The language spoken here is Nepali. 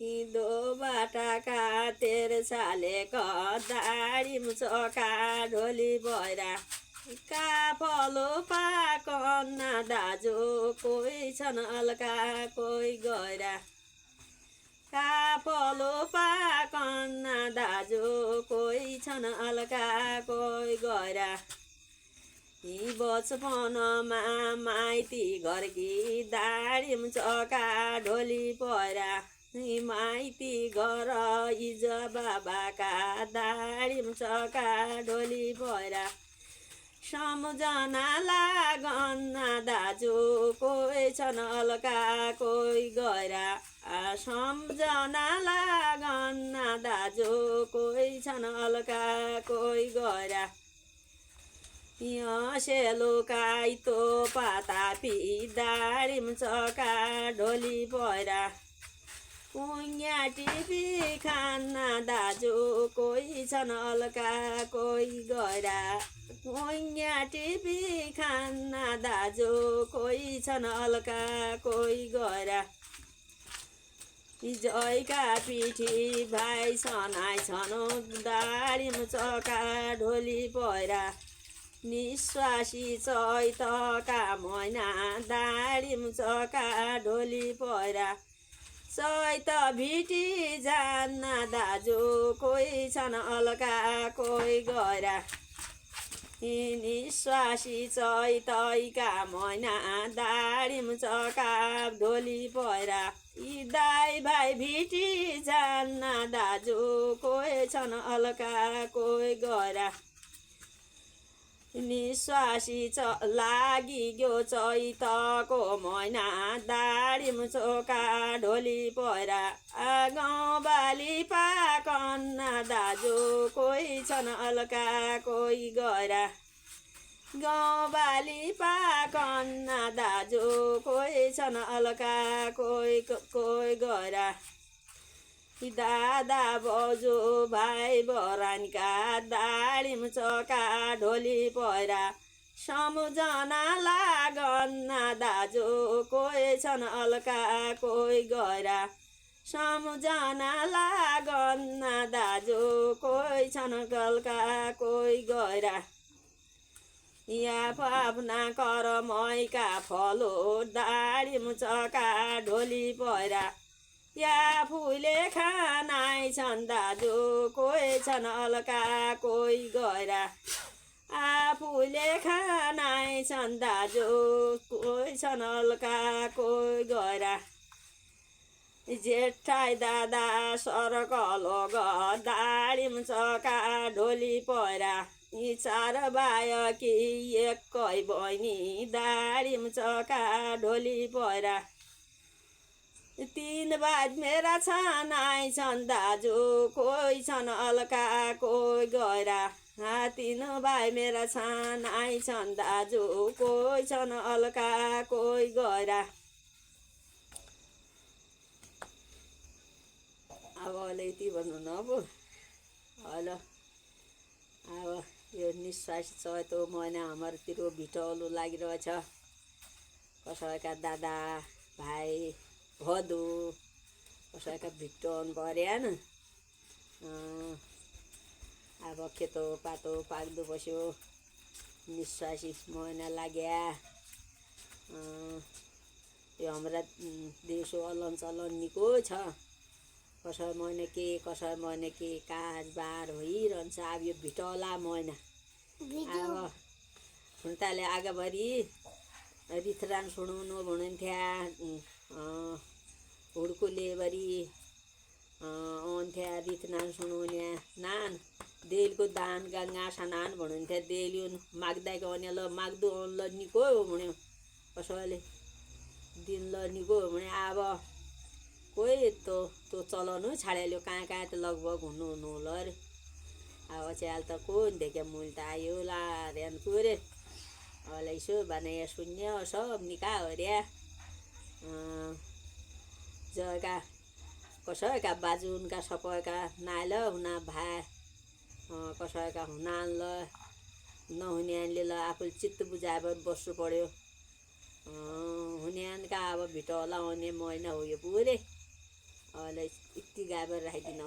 हिँडो बाटाका तेरे सालेको दाडी मुचका ढोली भैरा काफलो पाकन्ना दाजु कोही छन् अलका कोही गएर काफलो पाकन्ना दाजु कोही छन् अलका कोही गएर यी बचपनमा माइती घरकी दाडी मुचका ढोली पहिरा माइती घर इज बाबाका दाडी मुचका ढोली पहिरा सम्झना लागन्ना दाजु कोही छन् अलका कोही गएर सम्झना लागन्ना दाजु कोही छन् अलका कोही गएर यहाँ सेलुकाइतो पातापी दाडी मुचका ढोली पहिरा कुङ्या टिपी खाना दाजु कोही छन् अलका कोही गएर कुङ्या टिपी खाना दाजु कोही छन् अलका कोही गएर जयका पिठी भाइ सनाइ छन् दाडी मुचका ढोली पहिरा निश्वासी चैतका महिना दाडी मुचका ढोली पहिरा चैत भिटी जान्न दाजु कोही छन् अलका कोही गएर निश्वासी चैतका महिना दाडी मुचका ढोली पहिरा यी दाइ भाइ भिटी जान्न दाजु कोही छन् अलका कोही गएर निश्वासी लागियो चैतको महिना दाडी मुचका ढोली पहिरा गाउँबाली पाकन्ना दाजु कोही छन् अलका कोही गएर गाउँबाली पाकन्ना दाजु कोही छन् अलका कोही कोही गएर दादा बजू भाइ बरानका दाडी मुचका ढोली पहिरा सम्झना लागन्ना दाजु कोही छन् अलका कोही गएर सम्झना लागन्ना दाजु कोही छन् अलका कोही गएर यहाँ आफ्ना करमैका फलो दाडी मुचका ढोली पहिरा या फुले खानाइ छन् दाजु कोही छन् अलका कोही गएर आफूले खानाइ छन् दाजु कोही छन् अलका कोही गएर जेठाइ दादा सरकलो दाडी मुचका ढोली पहिरा यी चार बायकी एकै बहिनी दाडी मुचका ढोली पहिरा तीन भाइ मेरा छन् छन् दाजु कोही छन् अलका कोही गएर तीन भाइ मेरा छन् दाजु कोही छन् अलका कोही गएर अब अहिले यति भन्नु न अब हेलो अब यो निश्वास चैतो महिना हाम्रोतिर भिटौलो लागिरहेछ कसैका दादा भाइ भदु कसैका भिट्टोन पर्यान अब खेतो पातो पाक्दो बस्यो निश्वासी महिना लाग्या यो हाम्रा देशो अलन चलन निको छ कसै महिना के काजबार भइरहन्छ अब यो भिटौला महिना अब हुन्ताले आगाभरि रिथरान सुनाउनु भन्नुहुन्थ्या हुड्कुले बरी आउँथ्या रिथनान सुनाउने नान देलको दान गङ्गा स्नान भन्नुहुन्थ्या देलियो माग्दाको भने ल माग्दो ल निको हो भन्यो कसैले दिन ल निको हो भने अब कोही त्यो चलाउनु छाड्याल्यो कहाँ त लगभग हुनु ल अरे अब च्याल त कोही देख्या मूल त आयो ला ऱ्यान कुरे अब यसो भने शून्य सब निका हो ऱ्या जगा कसैका बाजुनका सबैका नाल हुना भाइ कसैका हुनान ल नहुनेले ल आफूले चित्त बुझाएर बस्नु पर्यो हुनेनका अब भिटौला आउने महिना हो यो पुरै अहिले ती गाबर राखिदिन